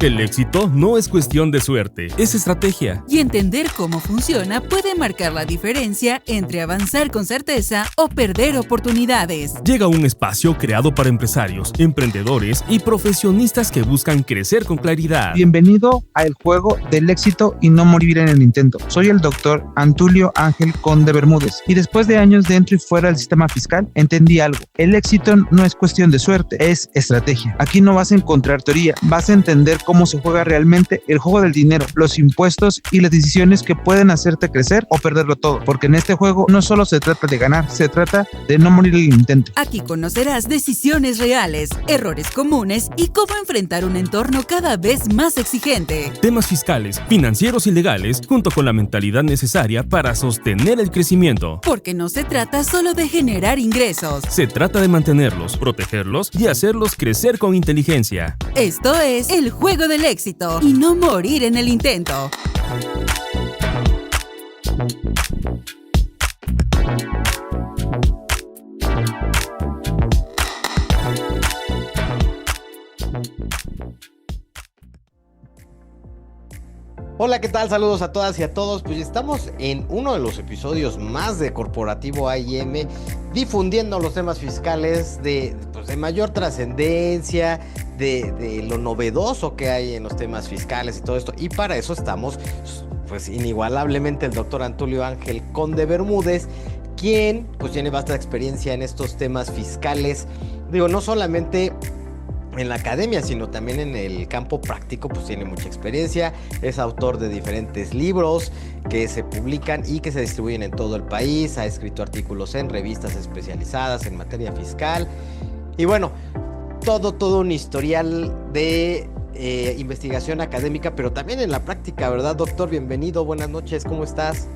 El éxito no es cuestión de suerte, es estrategia. Y entender cómo funciona puede marcar la diferencia entre avanzar con certeza o perder oportunidades. Llega un espacio creado para empresarios, emprendedores y profesionistas que buscan crecer con claridad. Bienvenido a El Juego del Éxito y no morir en el intento. Soy el doctor Antulio Ángel Conde Bermúdez y después de años dentro y fuera del sistema fiscal entendí algo. El éxito no es cuestión de suerte, es estrategia. Aquí no vas a encontrar teoría, vas a entender cómo se juega realmente el juego del dinero, los impuestos y las decisiones que pueden hacerte crecer o perderlo todo, porque en este juego no solo se trata de ganar, se trata de no morir en el intento. Aquí conocerás decisiones reales, errores comunes y cómo enfrentar un entorno cada vez más exigente. Temas fiscales, financieros y legales, junto con la mentalidad necesaria para sostener el crecimiento. Porque no se trata solo de generar ingresos. Se trata de mantenerlos, protegerlos y hacerlos crecer con inteligencia. Esto es El Juego del Éxito y no morir en el intento. Hola, ¿qué tal? Saludos a todas y a todos. Pues estamos en uno de los episodios más de Corporativo AIM, difundiendo los temas fiscales de mayor trascendencia, de lo novedoso que hay en los temas fiscales y todo esto. Y para eso estamos, pues inigualablemente, el doctor Antulio Ángel Conde Bermúdez, quien pues tiene vasta experiencia en estos temas fiscales. Digo, no solamente en la academia, sino también en el campo práctico, pues tiene mucha experiencia. Es autor de diferentes libros que se publican y que se distribuyen en todo el país. Ha escrito artículos en revistas especializadas en materia fiscal. Y bueno, todo un historial de investigación académica, pero también en la práctica, ¿verdad, doctor? Bienvenido, buenas noches, ¿cómo estás?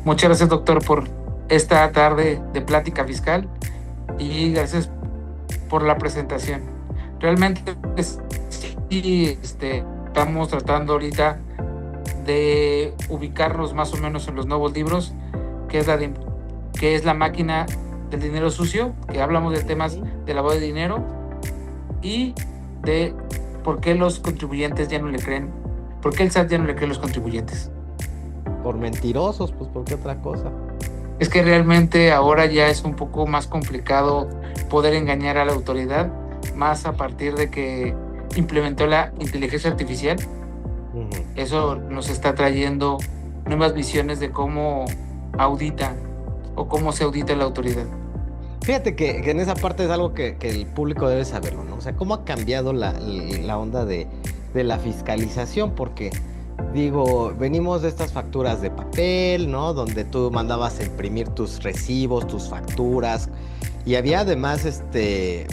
Muchas gracias, doctor, por esta tarde de plática fiscal y gracias por la presentación. Realmente sí, estamos tratando ahorita de ubicarnos más o menos en los nuevos libros, que es la máquina del dinero sucio, que hablamos de temas de lavado de dinero y de por qué los contribuyentes ya no le creen, por qué el SAT ya no le cree a los contribuyentes. Por mentirosos, pues ¿por qué otra cosa? Es que realmente ahora ya es un poco más complicado poder engañar a la autoridad, más a partir de que implementó la inteligencia artificial. Eso nos está trayendo nuevas visiones de cómo audita o cómo se audita la autoridad. Fíjate que en esa parte es algo que el público debe saberlo, ¿no? O sea, cómo ha cambiado la onda de la fiscalización, porque digo, venimos de estas facturas de papel, ¿no? Donde tú mandabas a imprimir tus recibos, tus facturas. Y había además,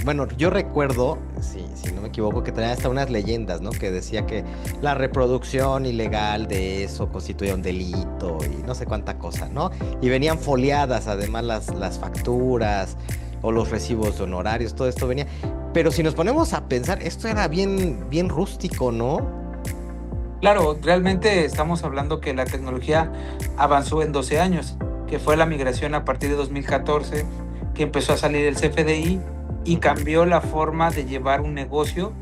bueno, yo recuerdo, si no me equivoco, que traía hasta unas leyendas, ¿no? Que decía que la reproducción ilegal de eso constituía un delito y no sé cuánta cosa, ¿no? Y venían foliadas además las facturas o los recibos de honorarios, todo esto venía. Pero si nos ponemos a pensar, esto era bien rústico, ¿no? Claro, realmente estamos hablando que la tecnología avanzó en 12 años, que fue la migración a partir de 2014, que empezó a salir el CFDI y cambió la forma de llevar un negocio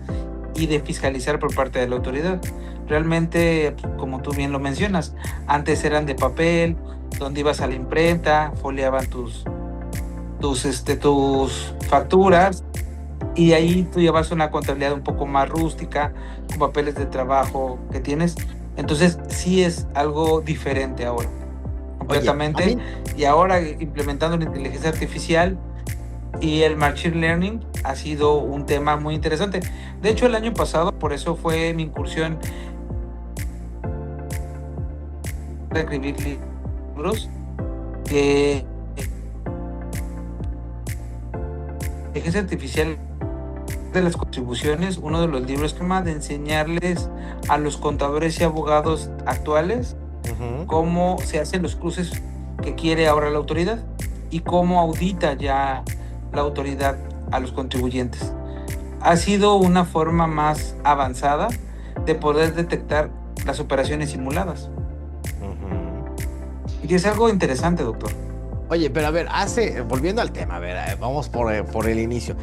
y de fiscalizar por parte de la autoridad. Realmente, como tú bien lo mencionas, antes eran de papel, donde ibas a la imprenta, foliaban tus facturas y ahí tú llevas una contabilidad un poco más rústica, con papeles de trabajo que tienes. Entonces sí es algo diferente ahora, completamente. Oye, y ahora implementando la inteligencia artificial y el machine learning ha sido un tema muy interesante. De hecho, el año pasado, por eso fue mi incursión de escribir libros que inteligencia artificial de las contribuciones, uno de los libros que más de enseñarles a los contadores y abogados actuales cómo se hacen los cruces que quiere ahora la autoridad y cómo audita ya la autoridad a los contribuyentes. Ha sido una forma más avanzada de poder detectar las operaciones simuladas. Y es algo interesante, doctor. Oye, pero a ver, volviendo al tema, a ver, vamos por el inicio.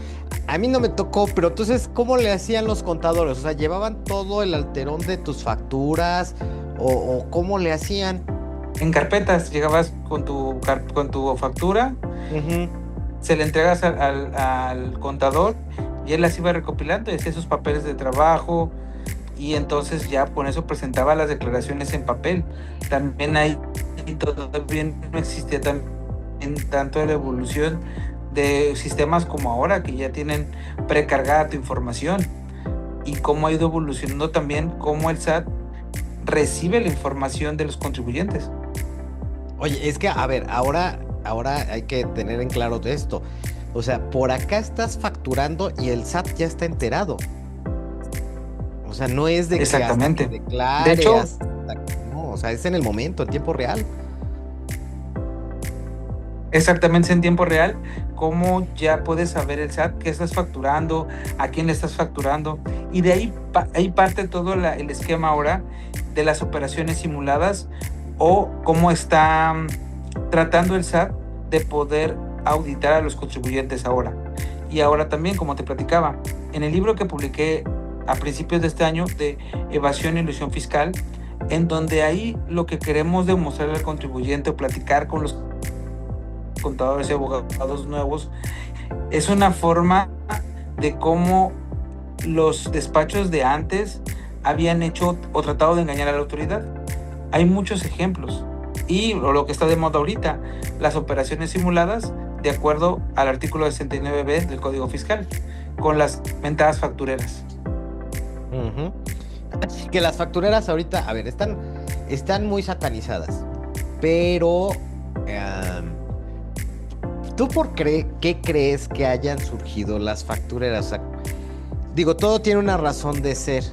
A mí no me tocó, pero entonces, ¿cómo le hacían los contadores? O sea, ¿llevaban todo el alterón de tus facturas? ¿O cómo le hacían? En carpetas, llegabas con tu factura, se le entregas al contador y él las iba recopilando y hacía sus papeles de trabajo, y entonces ya con eso presentaba las declaraciones en papel. También ahí todavía no existía tanto la evolución de sistemas como ahora, que ya tienen precargada tu información, y cómo ha ido evolucionando también cómo el SAT recibe la información de los contribuyentes. Oye, es que, a ver, ahora hay que tener en claro de esto. O sea, por acá estás facturando y el SAT ya está enterado. O sea, no es de que exactamente hasta que declare, de hecho, no, o sea, es en el momento, en tiempo real. Exactamente, en tiempo real, cómo ya puedes saber el SAT qué estás facturando, a quién le estás facturando, y de ahí parte todo el esquema ahora de las operaciones simuladas, o cómo está tratando el SAT de poder auditar a los contribuyentes ahora. Y ahora también, como te platicaba, en el libro que publiqué a principios de este año de evasión y elusión fiscal, en donde ahí lo que queremos demostrar al contribuyente o platicar con los contadores y abogados nuevos es una forma de cómo los despachos de antes habían hecho o tratado de engañar a la autoridad. Hay muchos ejemplos, y lo que está de moda ahorita, las operaciones simuladas de acuerdo al artículo 69B del Código Fiscal, con las mentadas factureras. Que las factureras ahorita, a ver, están muy satanizadas, pero ¿tú qué crees que hayan surgido las factureras? O sea, digo, todo tiene una razón de ser.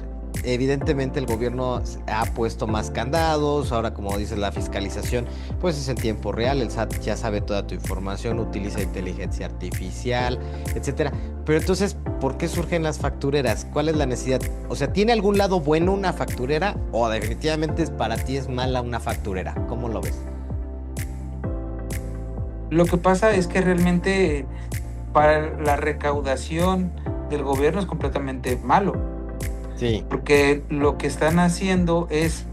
Evidentemente el gobierno ha puesto más candados, ahora como dices la fiscalización pues es en tiempo real, el SAT ya sabe toda tu información, utiliza inteligencia artificial, etcétera. Pero entonces, ¿por qué surgen las factureras? ¿Cuál es la necesidad? O sea, ¿tiene algún lado bueno una facturera o definitivamente para ti es mala una facturera? ¿Cómo lo ves? Lo que pasa es que realmente para la recaudación del gobierno es completamente malo. Sí. Porque lo que están haciendo es,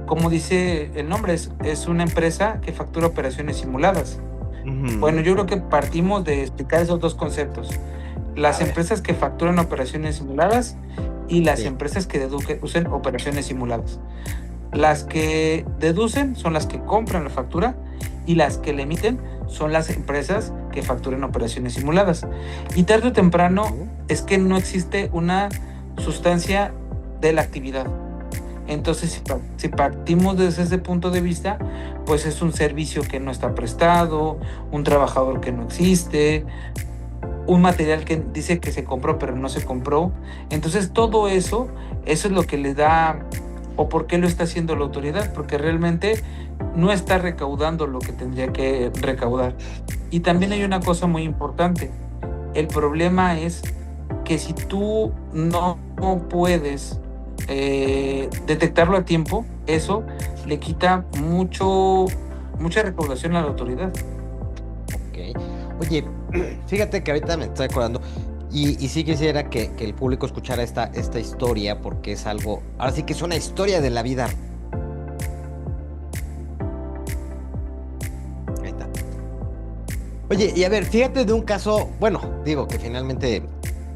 como dice el nombre, es una empresa que factura operaciones simuladas. Bueno, yo creo que partimos de explicar esos dos conceptos. Las empresas que facturan operaciones simuladas y las empresas que deducen operaciones simuladas. Las que deducen son las que compran la factura, y las que le emiten son las empresas que facturan operaciones simuladas. Y tarde o temprano es que no existe una sustancia de la actividad. Entonces, si partimos desde ese punto de vista, pues es un servicio que no está prestado, un trabajador que no existe, un material que dice que se compró pero no se compró. Entonces todo eso es lo que le da, o por qué lo está haciendo la autoridad, porque realmente no está recaudando lo que tendría que recaudar. Y también hay una cosa muy importante, el problema es que si tú no puedes detectarlo a tiempo, eso le quita mucha recaudación a la autoridad. Ok. Oye, fíjate que ahorita me estoy acordando y sí quisiera que el público escuchara esta historia, porque es algo, ahora sí que es una historia de la vida. Ahí está. Oye, y a ver, fíjate de un caso, bueno, digo que finalmente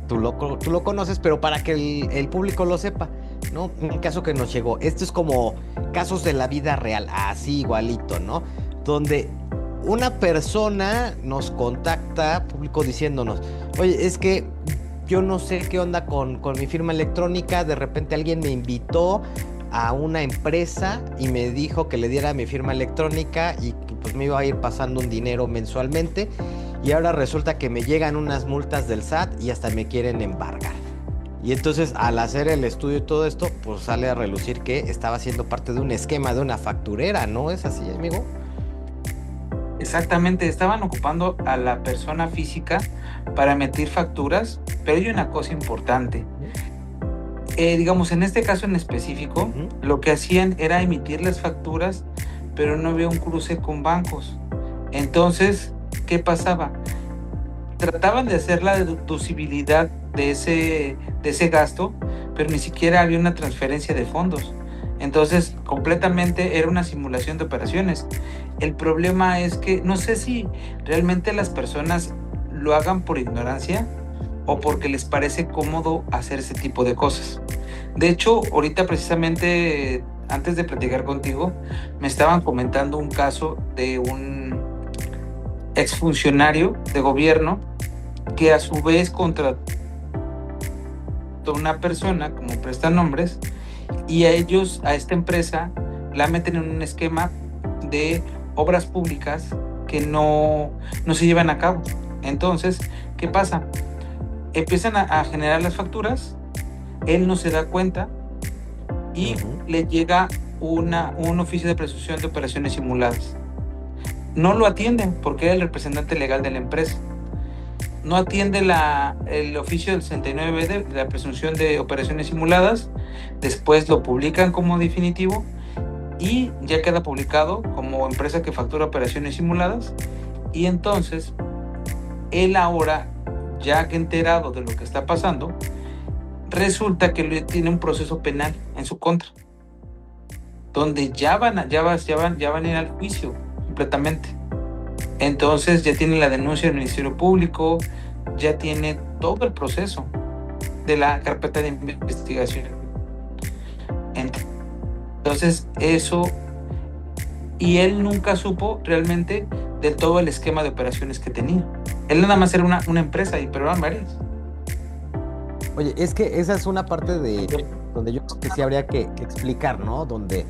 tú lo conoces, pero para que el público lo sepa, ¿no? Un caso que nos llegó. Esto es como casos de la vida real, así igualito, ¿no? Donde una persona nos contacta, público, diciéndonos, oye, es que yo no sé qué onda con mi firma electrónica, de repente alguien me invitó a una empresa y me dijo que le diera mi firma electrónica y que pues me iba a ir pasando un dinero mensualmente, y ahora resulta que me llegan unas multas del SAT y hasta me quieren embargar. Y entonces, al hacer el estudio y todo esto, pues sale a relucir que estaba siendo parte de un esquema de una facturera, ¿no es así, amigo? Exactamente, estaban ocupando a la persona física para emitir facturas, pero hay una cosa importante. Digamos, en este caso en específico, lo que hacían era emitir las facturas, pero no había un cruce con bancos. Entonces, ¿qué pasaba? Trataban de hacer la deducibilidad de ese gasto, pero ni siquiera había una transferencia de fondos. Entonces, completamente era una simulación de operaciones. El problema es que no sé si realmente las personas lo hagan por ignorancia o porque les parece cómodo hacer ese tipo de cosas. De hecho, ahorita precisamente, antes de platicar contigo, me estaban comentando un caso de un exfuncionario de gobierno que a su vez contrató a una persona como prestanombres y a esta empresa, la meten en un esquema de obras públicas que no se llevan a cabo. Entonces, ¿qué pasa? Empiezan a generar las facturas, él no se da cuenta y le llega un oficio de presunción de operaciones simuladas. No lo atienden porque era el representante legal de la empresa. No atiende el oficio del 69 de la presunción de operaciones simuladas. Después lo publican como definitivo y ya queda publicado como empresa que factura operaciones simuladas. Y entonces, él ahora, ya que enterado de lo que está pasando, resulta que tiene un proceso penal en su contra, donde ya van a ir al juicio completamente. Entonces ya tiene la denuncia del Ministerio Público, ya tiene todo el proceso de la carpeta de investigación. Entonces eso, y él nunca supo realmente de todo el esquema de operaciones que tenía. Él nada más era una empresa, pero eran varias. Oye, es que esa es una parte de donde yo creo que sí habría que explicar, ¿no? Donde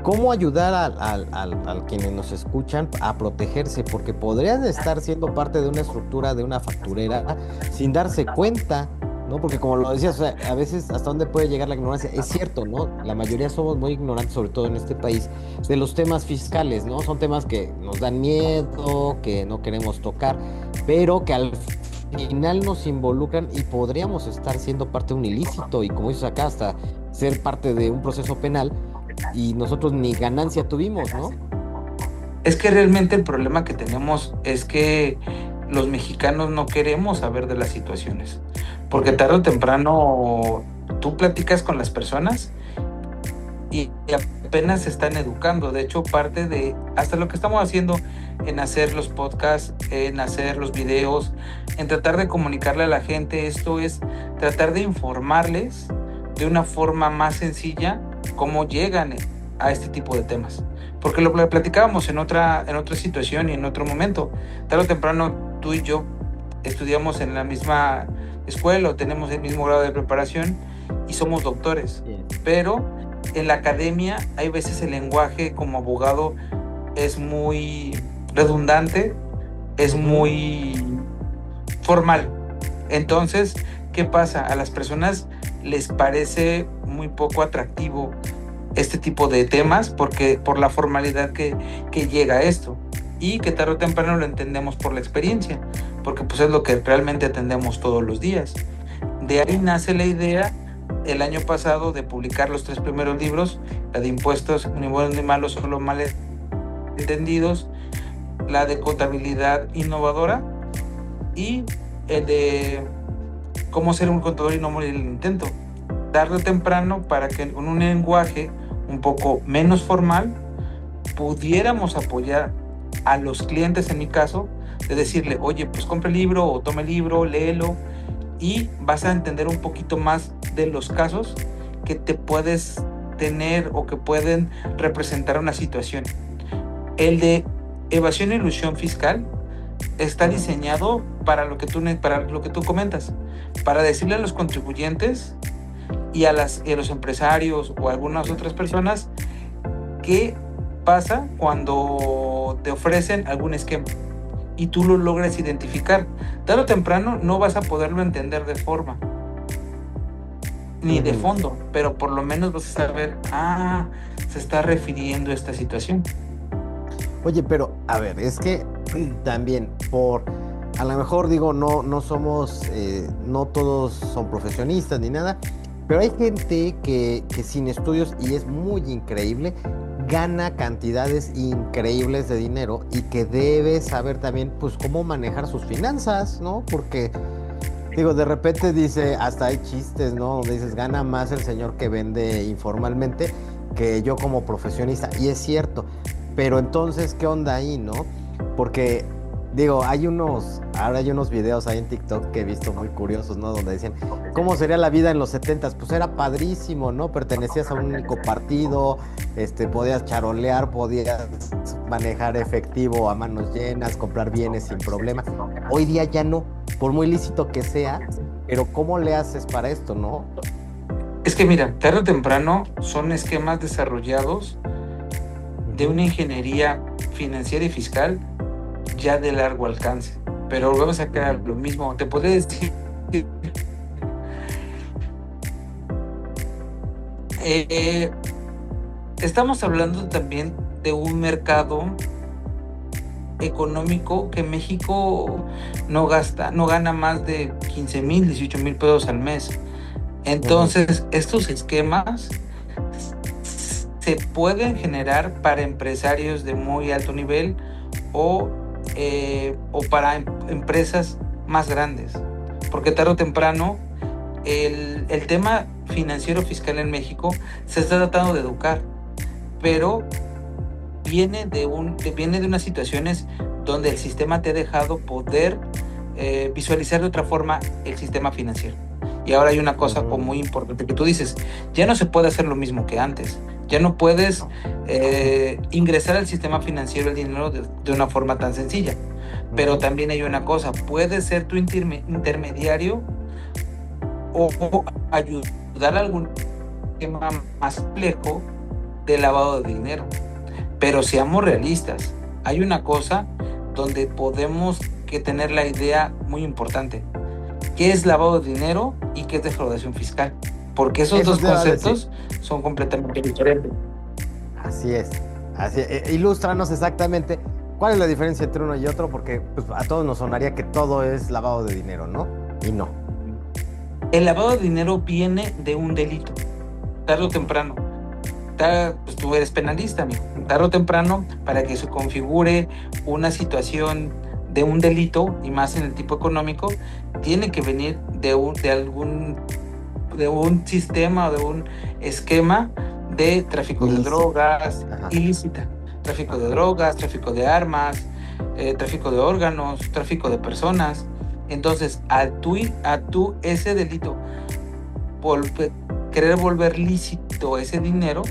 cómo ayudar a quienes nos escuchan a protegerse, porque podrían estar siendo parte de una estructura, de una facturera, sin darse cuenta, ¿no? Porque como lo decías, o sea, a veces hasta dónde puede llegar la ignorancia. Es cierto, ¿no? La mayoría somos muy ignorantes, sobre todo en este país, de los temas fiscales, ¿no? Son temas que nos dan miedo, que no queremos tocar, pero que al final nos involucran y podríamos estar siendo parte de un ilícito y, como dices acá, hasta ser parte de un proceso penal y nosotros ni ganancia tuvimos, ¿no? Es que realmente el problema que tenemos es que los mexicanos no queremos saber de las situaciones, porque tarde o temprano tú platicas con las personas y apenas se están educando. De hecho, parte de hasta lo que estamos haciendo en hacer los podcasts, en hacer los videos, en tratar de comunicarle a la gente, esto es tratar de informarles de una forma más sencilla cómo llegan a este tipo de temas. Porque lo platicábamos en otra situación y en otro momento. Tarde o temprano tú y yo estudiamos en la misma escuela o tenemos el mismo grado de preparación y somos doctores. Bien. Pero en la academia hay veces el lenguaje como abogado es muy redundante, es muy formal. Entonces, ¿qué pasa? A las personas les parece muy poco atractivo este tipo de temas por la formalidad que llega a esto, y que tarde o temprano lo entendemos por la experiencia, porque pues es lo que realmente atendemos todos los días. De ahí nace la idea el año pasado de publicar los 3 primeros libros, la de impuestos ni buenos ni malos, solo mal entendidos, la de contabilidad innovadora y el de cómo ser un contador y no morir en el intento. Tarde o temprano, para que con un lenguaje un poco menos formal pudiéramos apoyar a los clientes, en mi caso, de decirle, oye, pues compre el libro o tome el libro, léelo y vas a entender un poquito más de los casos que te puedes tener o que pueden representar una situación. El de evasión e ilusión fiscal está diseñado para lo que tú comentas, para decirle a los contribuyentes y a los empresarios o a algunas otras personas qué pasa cuando te ofrecen algún esquema y tú lo logras identificar. Tarde o temprano no vas a poderlo entender de forma ni de fondo, pero por lo menos vas a saber, se está refiriendo a esta situación. Oye, pero a ver, es que también a lo mejor digo, no somos, no todos son profesionistas ni nada, pero hay gente que sin estudios, y es muy increíble, gana cantidades increíbles de dinero y que debe saber también, pues, cómo manejar sus finanzas, ¿no? Porque, digo, de repente dice, hasta hay chistes, ¿no? Donde dices, gana más el señor que vende informalmente que yo como profesionista. Y es cierto, pero entonces, ¿qué onda ahí, no? Porque, digo, ahora hay unos videos ahí en TikTok que he visto muy curiosos, ¿no? Donde dicen, ¿cómo sería la vida en los 70s? Pues era padrísimo, ¿no? Pertenecías a un único partido, podías charolear, podías manejar efectivo a manos llenas, comprar bienes sin problema. Hoy día ya no, por muy lícito que sea, pero ¿cómo le haces para esto, no? Es que mira, tarde o temprano son esquemas desarrollados de una ingeniería financiera y fiscal ya de largo alcance, pero vamos a crear lo mismo. Te podría decir, estamos hablando también de un mercado económico que México no gana más de 15,000, 18,000 pesos al mes. Entonces, estos esquemas se pueden generar para empresarios de muy alto nivel o para empresas más grandes, porque tarde o temprano el tema financiero fiscal en México se está tratando de educar, pero viene de unas situaciones donde el sistema te ha dejado poder visualizar de otra forma el sistema financiero. Y ahora hay una cosa muy importante que tú dices, ya no se puede hacer lo mismo que antes. Ya no puedes ingresar al sistema financiero el dinero de una forma tan sencilla. Pero también hay una cosa, puedes ser tu intermediario o ayudar a algún tema más complejo de lavado de dinero. Pero seamos realistas, hay una cosa donde podemos tener la idea muy importante. ¿Qué es lavado de dinero y qué es defraudación fiscal? Porque esos dos conceptos son completamente diferentes. Así es. Ilústranos exactamente cuál es la diferencia entre uno y otro, porque pues, a todos nos sonaría que todo es lavado de dinero, ¿no? Y no. El lavado de dinero viene de un delito, tarde o temprano. Pues tú eres penalista, amigo. Tarde o temprano, para que se configure una situación de un delito, y más en el tipo económico, tiene que venir de un sistema o de un esquema de tráfico de drogas ilícita, tráfico de drogas, tráfico de armas, tráfico de órganos, tráfico de personas. Entonces, a tú ese delito, querer volver lícito ese dinero,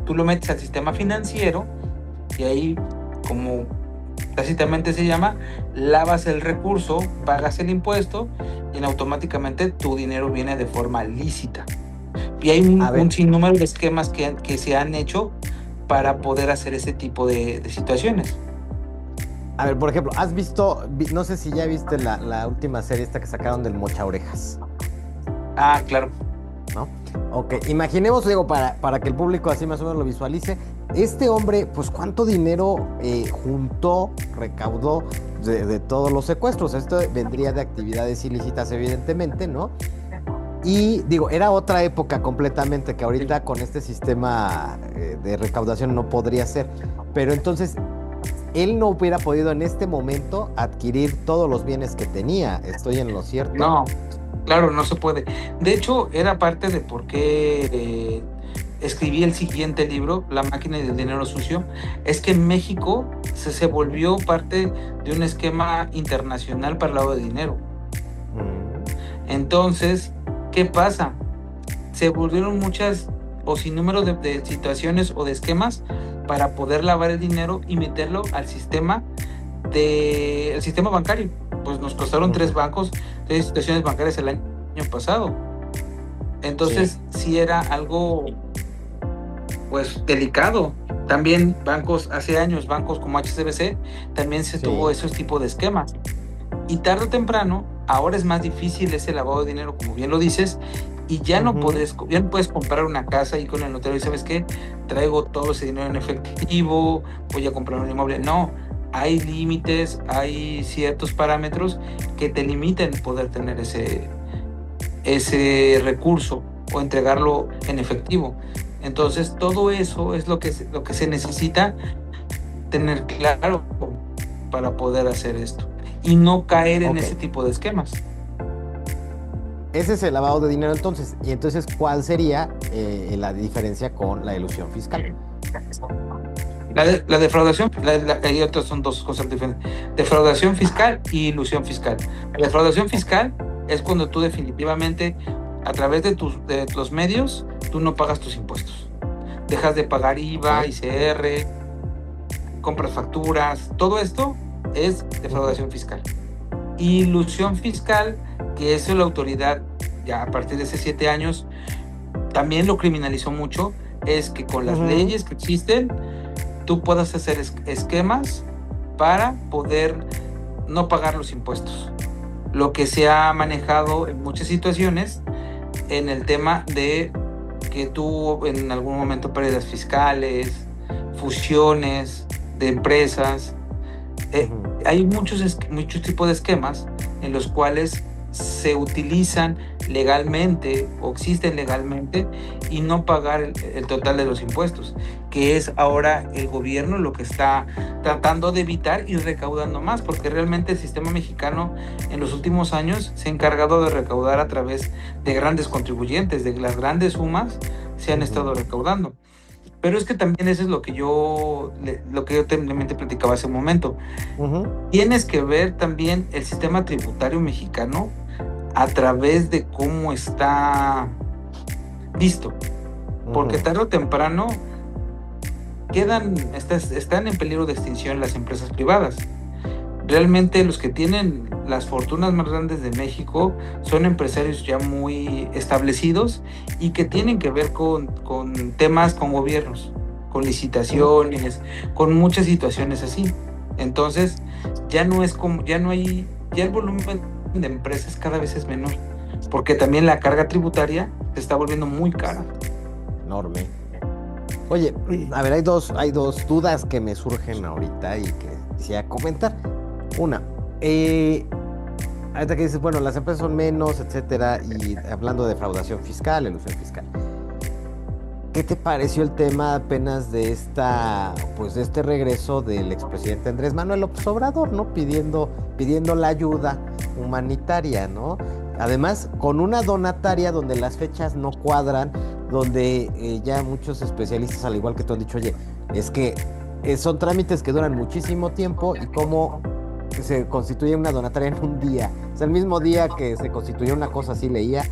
tú lo metes al sistema financiero y ahí, como tácitamente se llama, lavas el recurso, pagas el impuesto y automáticamente tu dinero viene de forma lícita. Y hay un sinnúmero de esquemas que se han hecho para poder hacer ese tipo de situaciones. A ver, por ejemplo, ¿has visto, no sé si ya viste la última serie esta que sacaron del Mocha Orejas? Ah, claro. ¿No? Ok, imaginemos, digo, para que el público así más o menos lo visualice, este hombre, pues, ¿cuánto dinero juntó, recaudó de todos los secuestros? Esto vendría de actividades ilícitas, evidentemente, ¿no? Y, digo, era otra época completamente que ahorita con este sistema de recaudación no podría ser. Pero entonces, él no hubiera podido en este momento adquirir todos los bienes que tenía. ¿Estoy en lo cierto? No. Claro, no se puede. De hecho, era parte de por qué escribí el siguiente libro, La máquina del dinero sucio. Es que México se volvió parte de un esquema internacional para el lavado de dinero. Entonces, ¿qué pasa? Se volvieron muchas o sin número de situaciones o de esquemas para poder lavar el dinero y meterlo al sistema bancario. Pues nos costaron 3 instituciones bancarias el año pasado. Entonces sí era algo pues delicado. También hace años, bancos como HSBC también se tuvo esos tipos de esquemas. Y tarde o temprano, ahora es más difícil ese lavado de dinero, como bien lo dices, y ya no puedes comprar una casa y con el notario, ¿sabes qué? Traigo todo ese dinero en efectivo, voy a comprar un inmueble. No. Hay límites, hay ciertos parámetros que te limitan poder tener ese recurso o entregarlo en efectivo. Entonces, todo eso es lo que se necesita tener claro para poder hacer esto y no caer en ese tipo de esquemas. Ese es el lavado de dinero entonces. Y entonces, ¿cuál sería la diferencia con la elusión fiscal? La defraudación, hay otras, son dos cosas diferentes. Defraudación fiscal y ilusión fiscal. La defraudación fiscal es cuando tú definitivamente, a través de los medios, tú no pagas tus impuestos. Dejas de pagar IVA, ICR, compras facturas, todo esto es defraudación fiscal. Ilusión fiscal, que eso la autoridad, ya a partir de hace 7 años, también lo criminalizó mucho, es que con las leyes que existen, tú puedas hacer esquemas para poder no pagar los impuestos. Lo que se ha manejado en muchas situaciones en el tema de que tú en algún momento pérdidas fiscales, fusiones de empresas. Hay muchos tipos de esquemas en los cuales se utilizan legalmente o existen legalmente y no pagar el total de los impuestos, que es ahora el gobierno lo que está tratando de evitar y recaudando más, porque realmente el sistema mexicano en los últimos años se ha encargado de recaudar a través de grandes contribuyentes, de las grandes sumas se han estado recaudando. Pero es que también eso es lo que yo también te platicaba hace un momento. Tienes que ver también el sistema tributario mexicano a través de cómo está visto. Porque tarde o temprano están en peligro de extinción las empresas privadas. Realmente los que tienen las fortunas más grandes de México son empresarios ya muy establecidos y que tienen que ver con temas con gobiernos, con licitaciones, con muchas situaciones así. Entonces ya el volumen de empresas cada vez es menor, porque también la carga tributaria se está volviendo muy cara. Enorme. Oye, a ver, hay dos dudas que me surgen ahorita y que quisiera comentar. Una, ahorita que dices, bueno, las empresas son menos, etcétera, y hablando de defraudación fiscal, elusión fiscal, ¿qué te pareció el tema apenas de este regreso del expresidente Andrés Manuel López Obrador, ¿no? Pidiendo la ayuda humanitaria, ¿no? Además, con una donataria donde las fechas no cuadran, donde ya muchos especialistas, al igual que tú, han dicho, oye, es que son trámites que duran muchísimo tiempo y cómo se constituye una donataria en un día. O sea, el mismo día que se constituyó una cosa así, leía,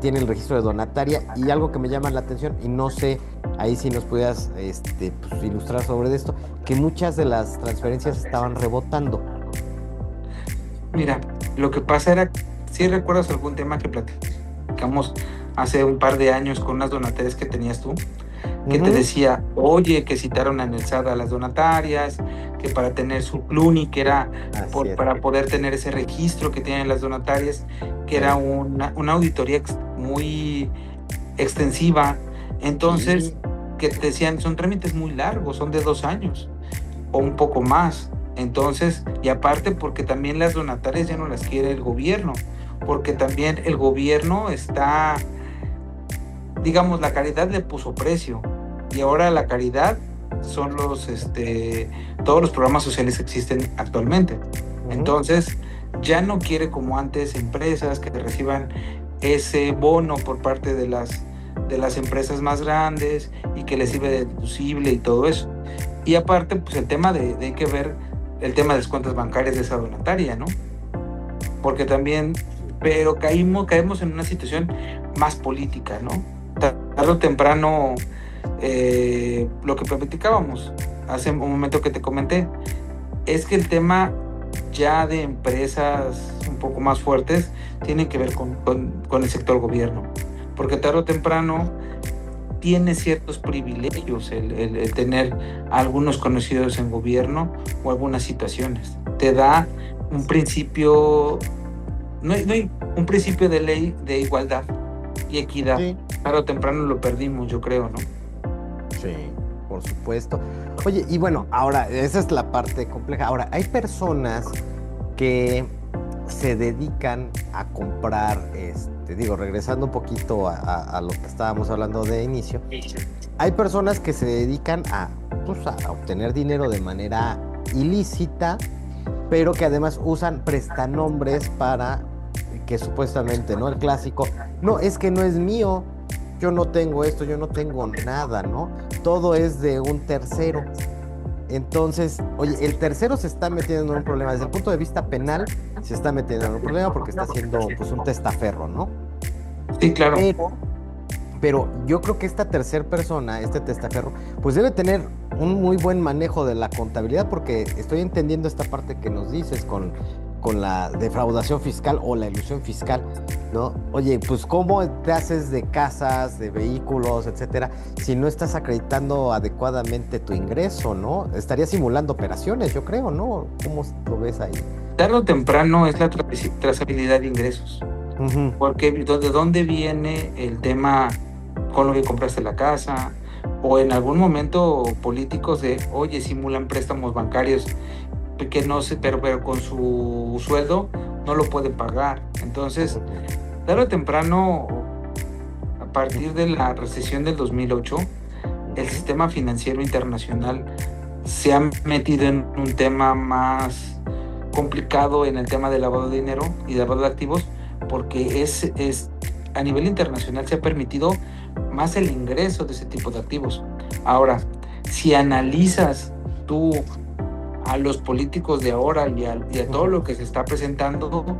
tiene el registro de donataria. Y algo que me llama la atención, y no sé, ahí si nos pudieras ilustrar sobre esto, que muchas de las transferencias estaban rebotando. Mira, lo que pasa era, ¿sí recuerdas algún tema que platicamos hace un par de años con unas donatarias que tenías tú? Que te decía, oye, que citaron en el SAT a las donatarias, que para tener su CLUNI, que era para poder tener ese registro que tienen las donatarias, que era una auditoría muy extensiva. Entonces, que te decían, son trámites muy largos, son de 2 años o un poco más. Entonces, y aparte porque también las donatarias ya no las quiere el gobierno, porque también el gobierno está, digamos, la caridad le puso precio, y ahora la caridad son todos los programas sociales que existen actualmente. Entonces ya no quiere como antes empresas que reciban ese bono por parte de las empresas más grandes y que les sirve de deducible y todo eso. Y aparte, pues el tema hay que ver el tema de las cuentas bancarias de esa donataria, ¿no? Porque también, pero caemos en una situación más política, ¿no? Tarde o temprano, lo que platicábamos hace un momento que te comenté, es que el tema ya de empresas un poco más fuertes tiene que ver con el sector gobierno, porque tarde o temprano tiene ciertos privilegios el tener algunos conocidos en gobierno o algunas situaciones. Te da un principio, no hay un principio de ley de igualdad y equidad. Sí. Tarde o temprano lo perdimos, yo creo, ¿no? Sí, por supuesto. Oye, y bueno, ahora, esa es la parte compleja. Ahora, hay personas que se dedican a comprar digo, regresando un poquito a lo que estábamos hablando de inicio, hay personas que se dedican pues, a obtener dinero de manera ilícita, pero que además usan prestanombres para que supuestamente, ¿no? El clásico, no, es que no es mío, yo no tengo esto, yo no tengo nada, ¿no? Todo es de un tercero. Entonces, oye, el tercero se está metiendo en un problema. Desde el punto de vista penal, se está metiendo en un problema porque está haciendo pues un testaferro, ¿no? Sí, claro. Pero yo creo que esta tercera persona, este testaferro, pues debe tener un muy buen manejo de la contabilidad, porque estoy entendiendo esta parte que nos dices con la defraudación fiscal o la ilusión fiscal, ¿no? Oye, pues ¿cómo te haces de casas, de vehículos, etcétera, si no estás acreditando adecuadamente tu ingreso, ¿no? Estarías simulando operaciones, yo creo, ¿no? ¿Cómo lo ves ahí? Tarde o temprano es la trazabilidad de ingresos. Uh-huh. Porque ¿de dónde viene el tema con lo que compraste la casa? O en algún momento políticos de, oye, simulan préstamos bancarios que no sé, pero con su sueldo no lo pueden pagar. Entonces, tarde o temprano, a partir de la recesión del 2008, el sistema financiero internacional se ha metido en un tema más complicado en el tema del lavado de dinero y de lavado de activos, porque es a nivel internacional se ha permitido más el ingreso de ese tipo de activos. Ahora, si analizas tú a los políticos de ahora y a todo lo que se está presentando,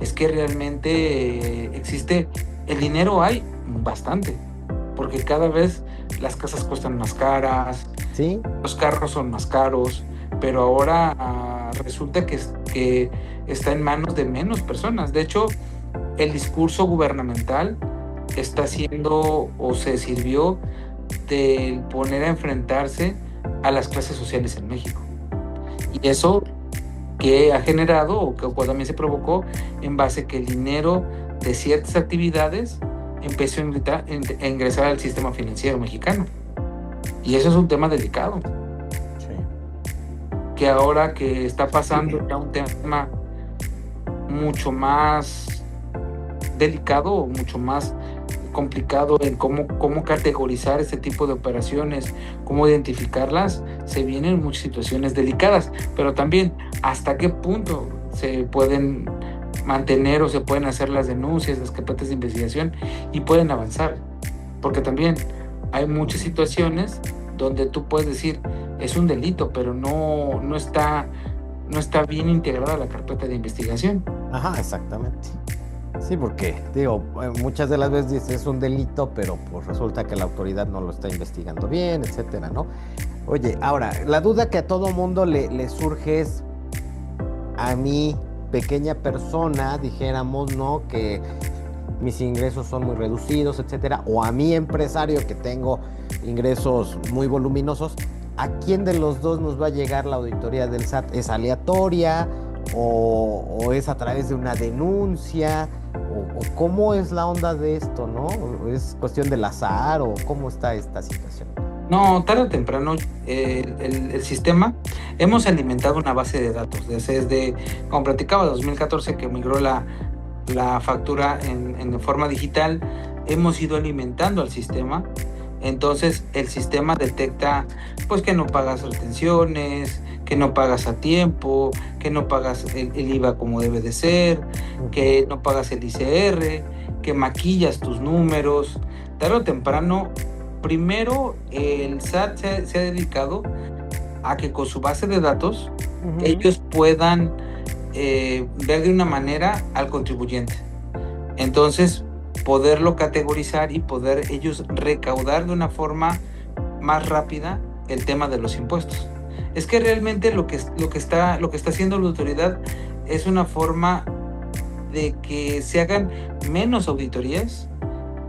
es que realmente existe, el dinero hay bastante, porque cada vez las casas cuestan más caras, ¿sí? Los carros son más caros, pero ahora resulta que está en manos de menos personas. De hecho, el discurso gubernamental está haciendo o se sirvió de poner a enfrentarse a las clases sociales en México. Y eso que ha generado, o que también se provocó, en base a que el dinero de ciertas actividades empezó a ingresar al sistema financiero mexicano. Y eso es un tema delicado. Sí. Que ahora que está pasando ya un tema mucho más delicado, mucho más complicado en cómo categorizar este tipo de operaciones, cómo identificarlas, se vienen muchas situaciones delicadas, pero también hasta qué punto se pueden mantener o se pueden hacer las denuncias, las carpetas de investigación y pueden avanzar, porque también hay muchas situaciones donde tú puedes decir es un delito, pero no está bien integrada la carpeta de investigación. Ajá, exactamente. Sí, porque, digo, muchas de las veces dices es un delito, pero pues resulta que la autoridad no lo está investigando bien, etcétera, ¿no? Oye, ahora, la duda que a todo mundo le surge es, a mí, pequeña persona, dijéramos, ¿no? Que mis ingresos son muy reducidos, etcétera, o a mí, empresario, que tengo ingresos muy voluminosos, ¿a quién de los dos nos va a llegar la auditoría del SAT? ¿Es aleatoria? ¿O es a través de una denuncia? ¿O cómo es la onda de esto, no? ¿Es cuestión del azar o cómo está esta situación? No, tarde o temprano el sistema, hemos alimentado una base de datos desde, como platicaba, 2014 que migró la factura en forma digital, hemos ido alimentando al sistema. Entonces el sistema detecta pues que no pagas retenciones, que no pagas a tiempo, que no pagas el IVA como debe de ser, que no pagas el ICR, que maquillas tus números. Tarde o temprano, primero el SAT se ha dedicado a que con su base de datos ellos puedan ver de una manera al contribuyente. Entonces, poderlo categorizar y poder ellos recaudar de una forma más rápida el tema de los impuestos. Es que realmente lo que está haciendo la autoridad es una forma de que se hagan menos auditorías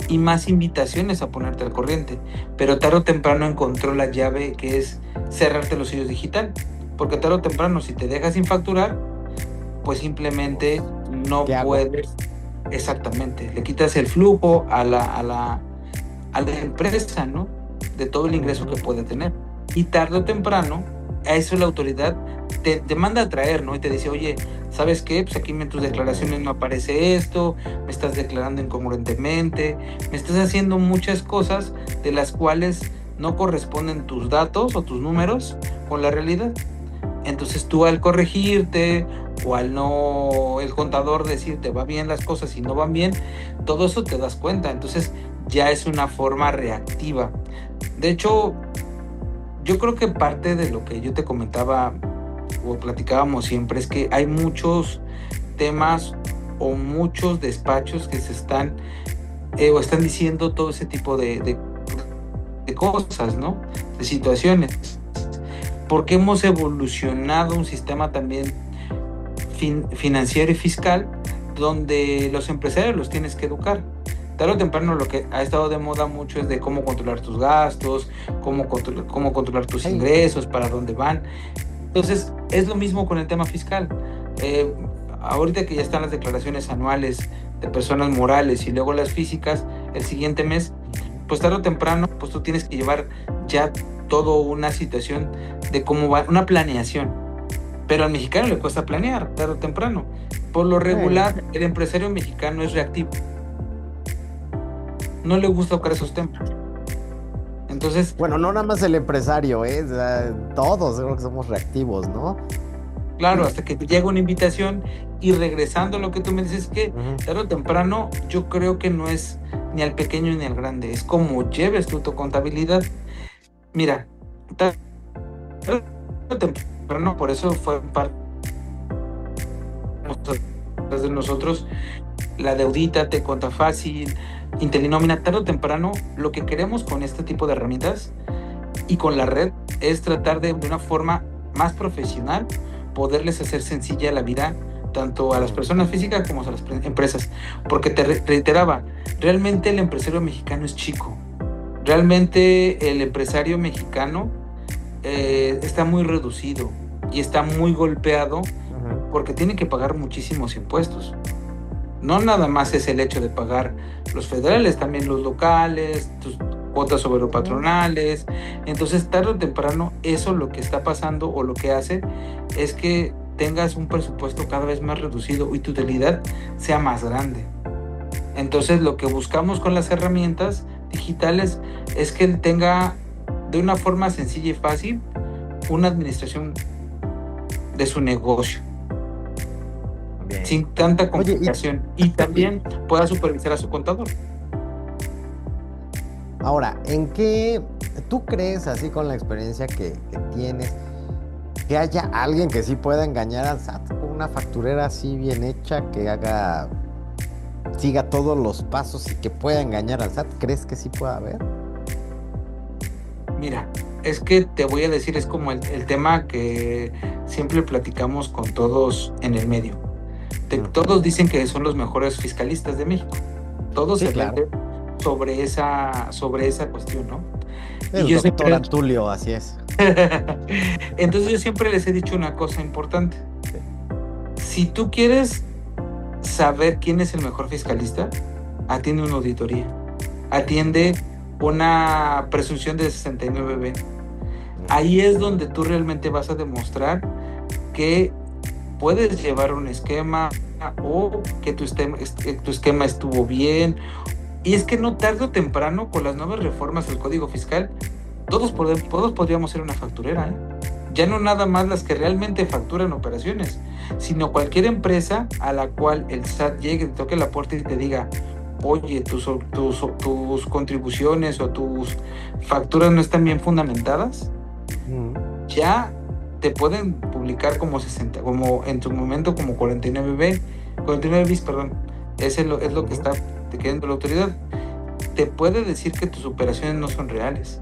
y más invitaciones a ponerte al corriente, pero tarde o temprano encontró la llave que es cerrarte los sellos digital, porque tarde o temprano si te dejas sin facturar, pues simplemente no puedes. Exactamente, le quitas el flujo a la empresa, ¿no? De todo el ingreso que puede tener. Y tarde o temprano, a eso la autoridad te manda a traer, ¿no? Y te dice, oye, ¿sabes qué? Pues aquí en tus declaraciones no aparece esto, me estás declarando incongruentemente, me estás haciendo muchas cosas de las cuales no corresponden tus datos o tus números con la realidad. Entonces tú al corregirte o al no, el contador decirte va bien las cosas y no van bien, todo eso te das cuenta. Entonces ya es una forma reactiva. De hecho, yo creo que parte de lo que yo te comentaba o platicábamos siempre es que hay muchos temas o muchos despachos que se están o están diciendo todo ese tipo de cosas, ¿no? De situaciones. Porque hemos evolucionado un sistema también financiero y fiscal donde los empresarios los tienes que educar. Tarde o temprano lo que ha estado de moda mucho es de cómo controlar tus gastos, cómo controlar tus ingresos, para dónde van. Entonces, es lo mismo con el tema fiscal. Ahorita que ya están las declaraciones anuales de personas morales y luego las físicas, el siguiente mes, pues tarde o temprano, pues tú tienes que llevar ya toda una situación de cómo va, una planeación. Pero al mexicano le cuesta planear tarde o temprano. Por lo regular, el empresario mexicano es reactivo. No le gusta tocar esos temas. Entonces... Bueno, no nada más el empresario, todos creo que somos reactivos, ¿no? Claro, hasta que te llega una invitación y regresando a lo que tú me dices, que tarde o temprano yo creo que no es ni al pequeño ni al grande, es como lleves tú tu contabilidad. Mira, tarde o temprano, por eso fue parte de nosotros, la deudita, te cuenta fácil, Intelinómina, tarde o temprano, lo que queremos con este tipo de herramientas y con la red es tratar de una forma más profesional poderles hacer sencilla la vida tanto a las personas físicas como a las empresas, porque te reiteraba, realmente el empresario mexicano es chico, realmente el empresario mexicano está muy reducido y está muy golpeado porque tiene que pagar muchísimos impuestos. No nada más es el hecho de pagar los federales, también los locales, tus cuotas sobre patronales. Entonces, tarde o temprano, eso lo que está pasando o lo que hace es que tengas un presupuesto cada vez más reducido y tu utilidad sea más grande. Entonces, lo que buscamos con las herramientas digitales es que él tenga de una forma sencilla y fácil una administración de su negocio. Bien. Sin tanta complicación. Y también pueda supervisar a su contador. Ahora, ¿en qué tú crees, así con la experiencia que tienes, que haya alguien que sí pueda engañar al SAT? Una facturera así bien hecha, que siga todos los pasos y que pueda engañar al SAT. ¿Crees que sí pueda haber? Mira, es que te voy a decir, es como el tema que siempre platicamos con todos en el medio. Todos dicen que son los mejores fiscalistas de México. Todos se claro. sobre esa cuestión, ¿no? El y yo doctor siempre... Antulio, así es. Entonces yo siempre les he dicho una cosa importante. Si tú quieres saber quién es el mejor fiscalista, atiende una auditoría. Atiende una presunción de 69B. Ahí es donde tú realmente vas a demostrar que puedes llevar un esquema o que tu esquema estuvo bien. Y es que no tarde o temprano, con las nuevas reformas del Código Fiscal, todos podríamos ser una facturera, ¿eh? Ya no nada más las que realmente facturan operaciones, sino cualquier empresa a la cual el SAT llegue, te toque la puerta y te diga: oye, tus contribuciones o tus facturas no están bien fundamentadas, ya te pueden publicar como en su momento como 49 bis, perdón. Es lo que está queriendo la autoridad. Te puede decir que tus operaciones no son reales.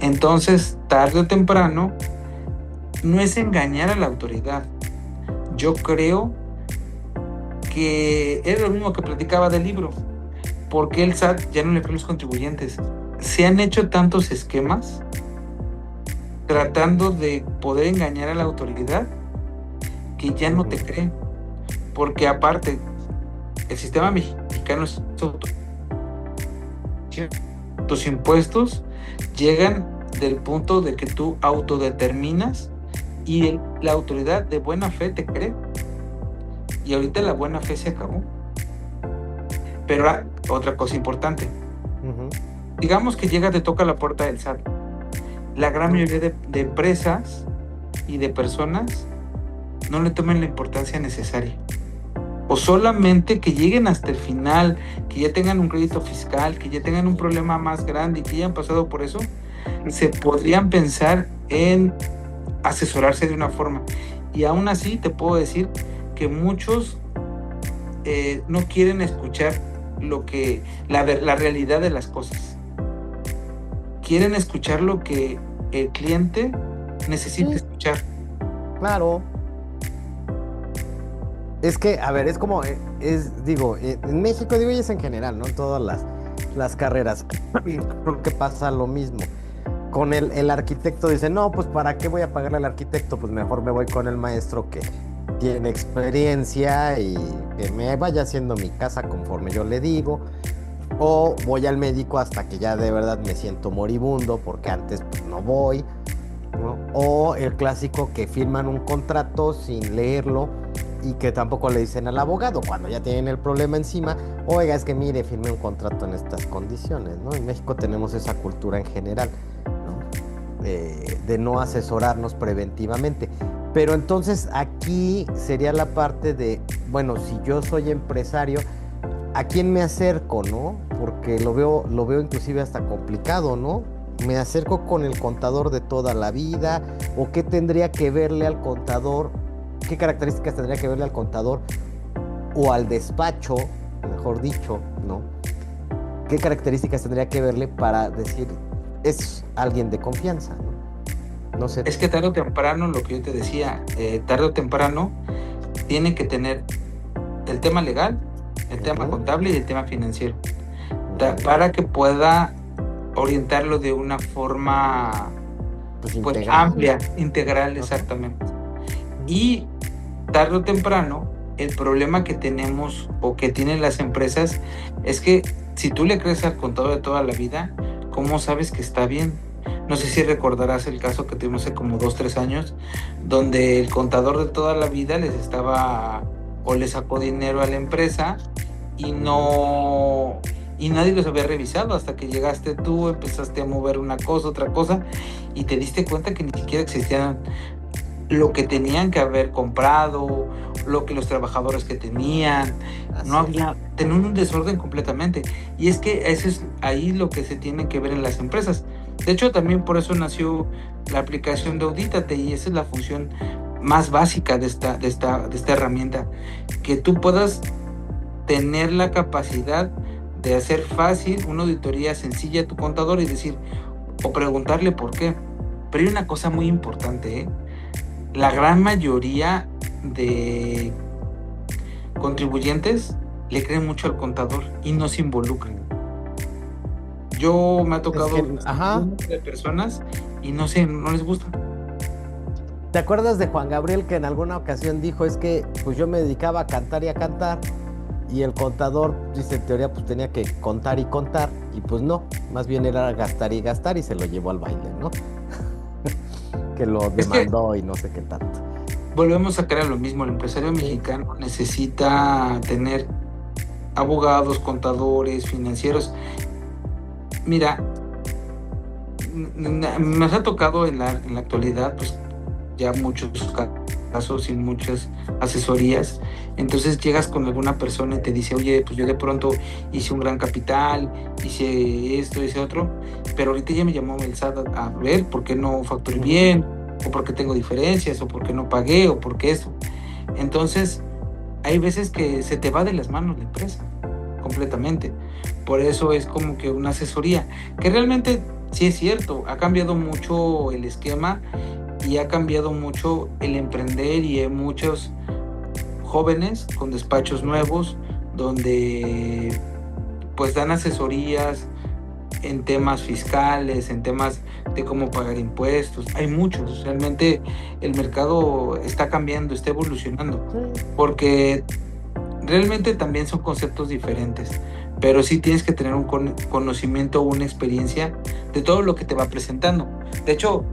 Entonces, tarde o temprano, no es engañar a la autoridad. Yo creo que es lo mismo que platicaba del libro. ¿Por qué el SAT ya no le cree a los contribuyentes? Se han hecho tantos esquemas tratando de poder engañar a la autoridad que ya no te creen, porque aparte el sistema mexicano es tus impuestos llegan del punto de que tú autodeterminas y la autoridad de buena fe te cree. y ahorita la buena fe se acabó. Pero otra cosa importante, digamos que te toca la puerta del SAT. La gran mayoría de empresas y de personas no le toman la importancia necesaria. O solamente que lleguen hasta el final, que ya tengan un crédito fiscal, que ya tengan un problema más grande y que hayan pasado por eso, se podrían pensar en asesorarse de una forma. Y aún así te puedo decir que muchos no quieren escuchar la realidad de las cosas. Quieren escuchar lo que el cliente necesita escuchar. Claro. Es que, a ver, es como, en México, y es en general, ¿no? En todas las carreras, creo que pasa lo mismo. Con el arquitecto dice, no, pues ¿para qué voy a pagarle al arquitecto? Pues mejor me voy con el maestro que tiene experiencia y que me vaya haciendo mi casa conforme yo le digo. O voy al médico hasta que ya de verdad me siento moribundo, porque antes pues no voy, ¿no? O el clásico que firman un contrato sin leerlo y que tampoco le dicen al abogado cuando ya tienen el problema encima, oiga, es que mire, firmé un contrato en estas condiciones, ¿no? En México tenemos esa cultura en general, ¿no? De no asesorarnos preventivamente. Pero entonces aquí sería la parte de, bueno, si yo soy empresario, ¿a quién me acerco, no? Porque lo veo inclusive hasta complicado, ¿no? ¿Me acerco con el contador de toda la vida? ¿O qué tendría que verle al contador? ¿Qué características tendría que verle al contador? O al despacho, mejor dicho, ¿no? ¿Qué características tendría que verle para decir, es alguien de confianza, ¿no? No sé. Es que tarde o temprano, lo que yo te decía, tarde o temprano tiene que tener el tema legal, el tema contable y el tema financiero, para que pueda orientarlo de una forma pues amplia, integral, exactamente. Y tarde o temprano, el problema que tenemos o que tienen las empresas es que si tú le crees al contador de toda la vida, ¿cómo sabes que está bien? No sé si recordarás el caso que tuvimos hace como 2-3 años, donde el contador de toda la vida les sacó dinero a la empresa y nadie los había revisado hasta que llegaste tú, empezaste a mover una cosa, otra cosa, y te diste cuenta que ni siquiera existían lo que tenían que haber comprado, lo que los trabajadores que tenían. Tenían un desorden completamente. Y es que eso es ahí lo que se tiene que ver en las empresas. De hecho, también por eso nació la aplicación de Audítate, y esa es la función más básica de esta herramienta, que tú puedas tener la capacidad de hacer fácil una auditoría sencilla a tu contador y decir, o preguntarle por qué. Pero hay una cosa muy importante, la gran mayoría de contribuyentes le creen mucho al contador y no se involucran. Yo me ha tocado de personas y no les gusta. ¿Te acuerdas de Juan Gabriel, que en alguna ocasión dijo, es que pues yo me dedicaba a cantar y a cantar, y el contador, dice, en teoría pues tenía que contar y contar, y pues no, más bien era gastar y gastar, y se lo llevó al baile, ¿no? Que lo demandó y no sé qué tanto. Volvemos a creer lo mismo, el empresario mexicano necesita tener abogados, contadores, financieros. Mira, nos ha tocado en la actualidad, pues ya muchos casos y muchas asesorías. Entonces llegas con alguna persona y te dice, oye, pues yo de pronto hice un gran capital, hice esto, hice otro, pero ahorita ya me llamó el SAT a ver por qué no facturé bien, o por qué tengo diferencias, o por qué no pagué, o por qué eso. Entonces hay veces que se te va de las manos la empresa completamente. Por eso es como que una asesoría, que realmente sí es cierto, ha cambiado mucho el esquema y ha cambiado mucho el emprender, y hay muchos jóvenes con despachos nuevos donde pues dan asesorías en temas fiscales, en temas de cómo pagar impuestos. Hay muchos, realmente el mercado está cambiando, está evolucionando, porque realmente también son conceptos diferentes, pero sí tienes que tener un conocimiento o una experiencia de todo lo que te va presentando. De hecho,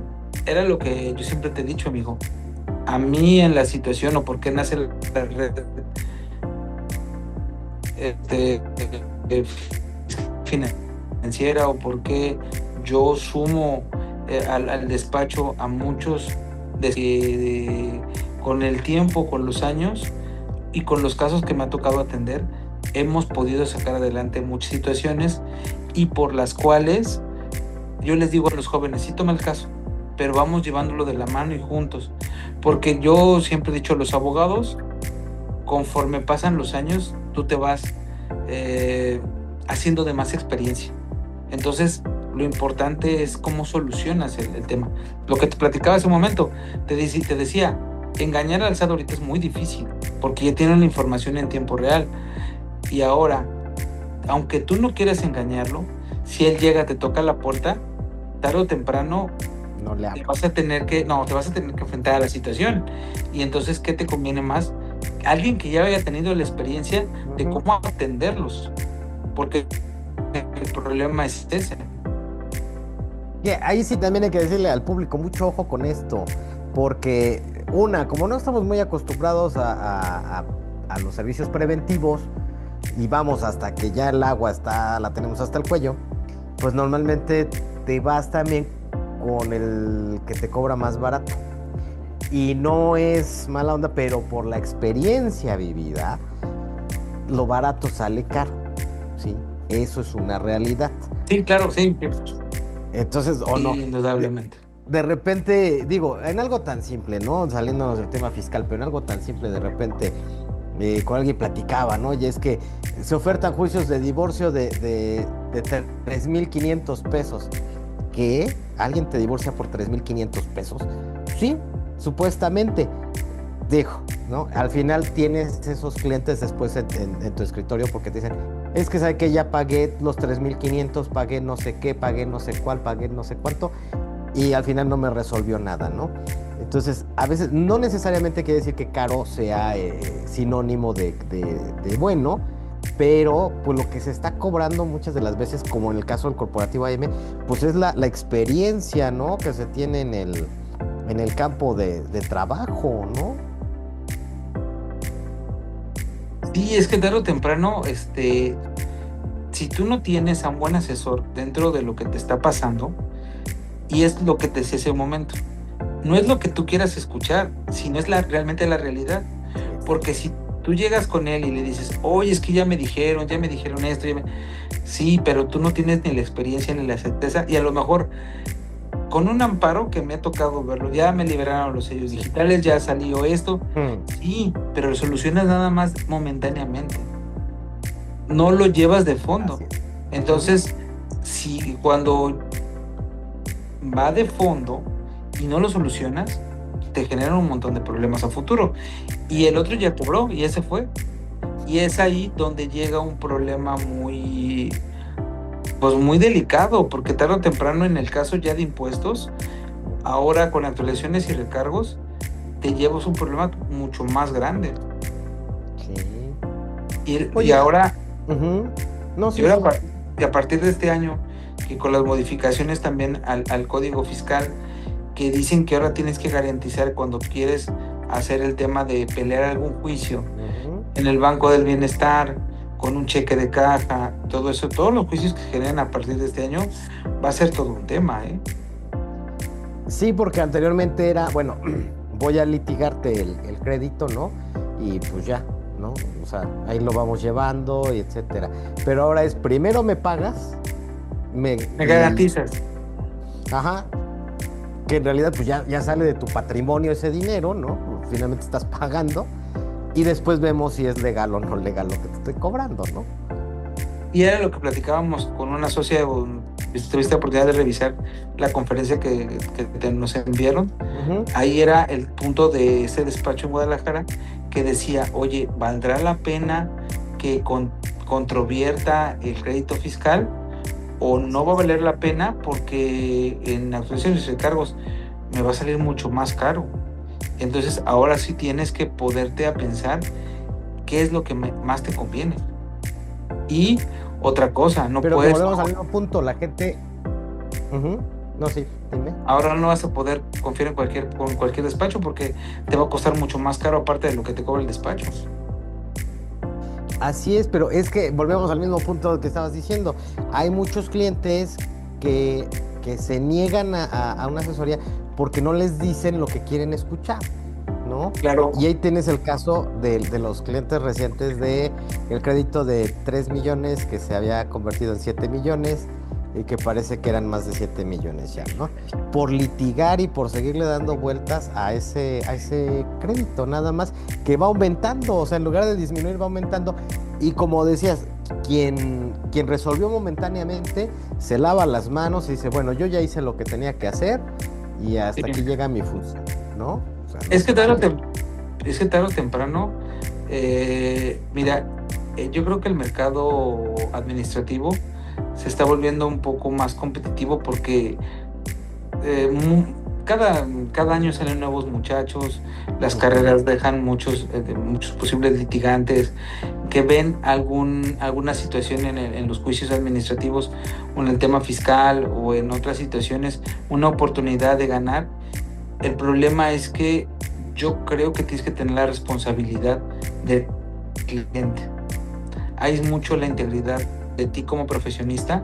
era lo que yo siempre te he dicho, amigo. a mí en la situación o por qué nace la red financiera o por qué yo sumo al despacho a muchos con el tiempo, con los años y con los casos que me ha tocado atender, hemos podido sacar adelante muchas situaciones y por las cuales yo les digo a los jóvenes, sí toma el caso, pero vamos llevándolo de la mano y juntos, porque yo siempre he dicho a los abogados, conforme pasan los años, tú te vas haciendo de más experiencia. Entonces, lo importante es cómo solucionas el tema. Lo que te platicaba hace un momento, te decía, engañar al SAT ahorita es muy difícil, porque ya tienen la información en tiempo real. Y ahora, aunque tú no quieras engañarlo, si él llega, te toca la puerta, tarde o temprano te vas a tener que enfrentar a la situación. Y entonces, ¿qué te conviene más? Alguien que ya haya tenido la experiencia de cómo atenderlos, porque el problema es ese. Ahí sí también hay que decirle al público mucho ojo con esto, porque como no estamos muy acostumbrados a los servicios preventivos y vamos hasta que ya el agua la tenemos hasta el cuello, pues normalmente te vas también con el que te cobra más barato. Y no es mala onda, pero por la experiencia vivida, lo barato sale caro, ¿sí? Eso es una realidad. Sí, claro, sí. Entonces, sí, no. Indudablemente. De repente, digo, en algo tan simple, ¿no? Saliéndonos del tema fiscal, pero en algo tan simple, de repente, con alguien platicaba, ¿no? Y es que se ofertan juicios de divorcio de 3,500 pesos. ¿Qué? ¿Alguien te divorcia por 3,500 pesos? Sí, supuestamente. Dijo, ¿no? Al final tienes esos clientes después en tu escritorio porque te dicen, es que sabe que ya pagué los 3,500, pagué no sé qué, pagué no sé cuál, pagué no sé cuánto, y al final no me resolvió nada, ¿no? Entonces, a veces no necesariamente quiere decir que caro sea sinónimo de bueno, pero pues lo que se está cobrando muchas de las veces, como en el caso del corporativo AM, pues es la experiencia, ¿no? Que se tiene en el campo de trabajo, ¿no? Sí, es que tarde o temprano, si tú no tienes a un buen asesor dentro de lo que te está pasando, y es lo que te decía hace un momento, no es lo que tú quieras escuchar, sino es realmente la realidad. Porque si tú llegas con él y le dices, oye, es que ya me dijeron esto, sí, pero tú no tienes ni la experiencia ni la certeza, y a lo mejor con un amparo que me ha tocado verlo, ya me liberaron los sellos digitales, ya salió esto, sí, pero lo solucionas nada más momentáneamente, no lo llevas de fondo. Entonces, si cuando va de fondo y no lo solucionas, te generan un montón de problemas a futuro, y el otro ya cobró y ese fue, y es ahí donde llega un problema muy delicado, porque tarde o temprano, en el caso ya de impuestos, ahora con actualizaciones y recargos, te llevas un problema mucho más grande. Sí. Y ahora, y a partir de este año, que con las modificaciones también al código fiscal, que dicen que ahora tienes que garantizar cuando quieres hacer el tema de pelear algún juicio en el Banco del Bienestar, con un cheque de caja, todo eso, todos los juicios que se generen a partir de este año, va a ser todo un tema, ¿eh? Sí, porque anteriormente era, bueno, voy a litigarte el crédito, ¿no? Y pues ya, ¿no? O sea, ahí lo vamos llevando, y etcétera. Pero ahora es, primero me pagas, me garantizas. Ajá. Que en realidad pues ya sale de tu patrimonio ese dinero, ¿no? Finalmente estás pagando. Y después vemos si es legal o no legal lo que te estoy cobrando, ¿no? Y era lo que platicábamos con una socia, tuviste la oportunidad de revisar la conferencia que nos enviaron. Ahí era el punto de ese despacho en Guadalajara, que decía, oye, ¿valdrá la pena que controvierta el crédito fiscal o no va a valer la pena porque en actualizaciones y recargos me va a salir mucho más caro? Entonces ahora sí tienes que poderte a pensar qué es lo que más te conviene. Y otra cosa, no pero puedes... Pero volvemos al mismo punto, la gente... No, sí, dime. Ahora no vas a poder confiar con cualquier despacho porque te va a costar mucho más caro aparte de lo que te cobra el despacho. Así es, pero es que volvemos al mismo punto que estabas diciendo. Hay muchos clientes que se niegan a una asesoría porque no les dicen lo que quieren escuchar, ¿no? Claro. Y ahí tienes el caso de los clientes recientes de el crédito de 3 millones que se había convertido en 7 millones y que parece que eran más de 7 millones ya, ¿no? Por litigar y por seguirle dando vueltas a ese crédito, nada más, que va aumentando, o sea, en lugar de disminuir, va aumentando. Y como decías, quien resolvió momentáneamente se lava las manos y dice, bueno, yo ya hice lo que tenía que hacer y hasta aquí llega mi función, ¿no? O sea, Es que tarde o temprano, mira, yo creo que el mercado administrativo se está volviendo un poco más competitivo porque cada año salen nuevos muchachos, las carreras dejan muchos posibles litigantes que ven alguna situación en los juicios administrativos o en el tema fiscal o en otras situaciones, una oportunidad de ganar. El problema es que yo creo que tienes que tener la responsabilidad del cliente. Hay mucho la integridad de ti como profesionista,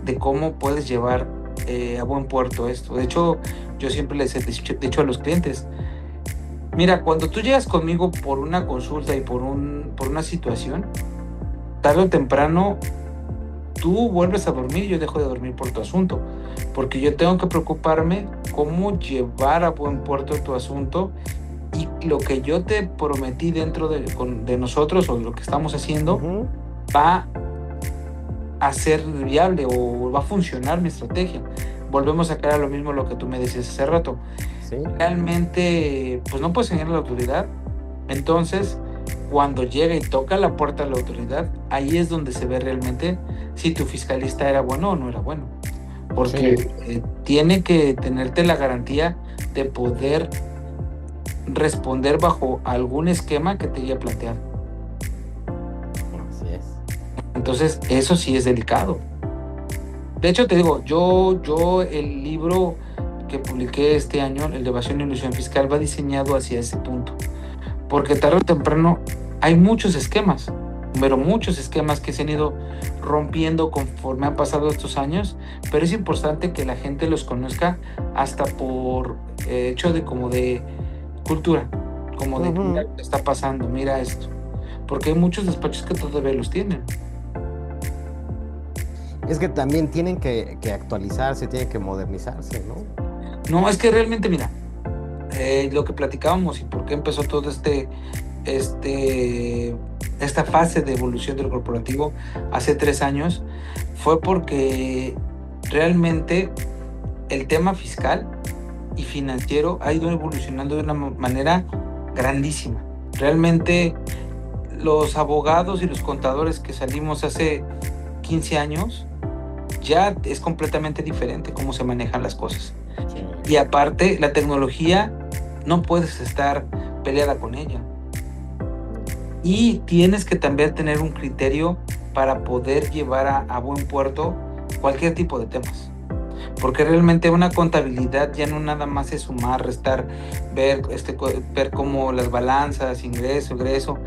de cómo puedes llevar a buen puerto esto. De hecho, yo siempre les he dicho a los clientes, mira, cuando tú llegas conmigo por una consulta y por una situación, tarde o temprano tú vuelves a dormir y yo dejo de dormir por tu asunto, porque yo tengo que preocuparme cómo llevar a buen puerto tu asunto y lo que yo te prometí dentro de nosotros o lo que estamos haciendo va a ser viable o va a funcionar mi estrategia. Volvemos a caer a lo mismo lo que tú me decías hace rato. ¿Sí? Realmente, pues no puedes engañar a la autoridad. Entonces, cuando llega y toca la puerta de la autoridad, ahí es donde se ve realmente si tu fiscalista era bueno o no era bueno. Porque tiene que tenerte la garantía de poder responder bajo algún esquema que te haya planteado. Así es. Entonces, eso sí es delicado. De hecho, te digo, yo el libro que publiqué este año, el de Evasión e Ilusión Fiscal, va diseñado hacia ese punto. Porque tarde o temprano hay muchos esquemas, pero muchos esquemas que se han ido rompiendo conforme han pasado estos años, pero es importante que la gente los conozca hasta por hecho de como de cultura, como de mira lo que está pasando, mira esto. Porque hay muchos despachos que todavía los tienen. Es que también tienen que actualizarse, tienen que modernizarse, ¿no? No, es que realmente, mira, lo que platicábamos y por qué empezó todo esta fase de evolución del corporativo hace 3 años, fue porque realmente el tema fiscal y financiero ha ido evolucionando de una manera grandísima. Realmente los abogados y los contadores que salimos hace 15 años, ya es completamente diferente cómo se manejan las cosas. Y aparte, la tecnología no puedes estar peleada con ella. Y tienes que también tener un criterio para poder llevar a buen puerto cualquier tipo de temas. Porque realmente una contabilidad ya no nada más es sumar, restar, ver cómo las balanzas, ingreso, egreso,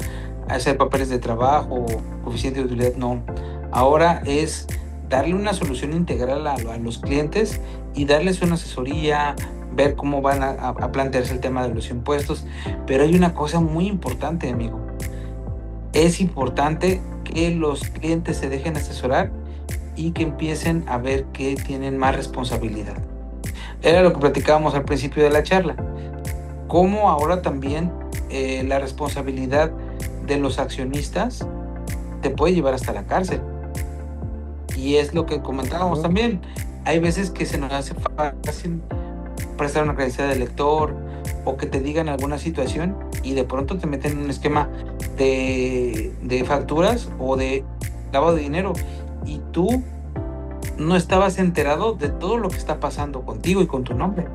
hacer papeles de trabajo, coeficiente de utilidad, no. Ahora es darle una solución integral a los clientes y darles una asesoría, ver cómo van a plantearse el tema de los impuestos. Pero hay una cosa muy importante, amigo. Es importante que los clientes se dejen asesorar y que empiecen a ver que tienen más responsabilidad. Era lo que platicábamos al principio de la charla. Cómo ahora también la responsabilidad de los accionistas te puede llevar hasta la cárcel. Y es lo que comentábamos también. Hay veces que se nos hace fácil prestar una credencial de lector o que te digan alguna situación y de pronto te meten en un esquema de facturas o de lavado de dinero y tú no estabas enterado de todo lo que está pasando contigo y con tu nombre.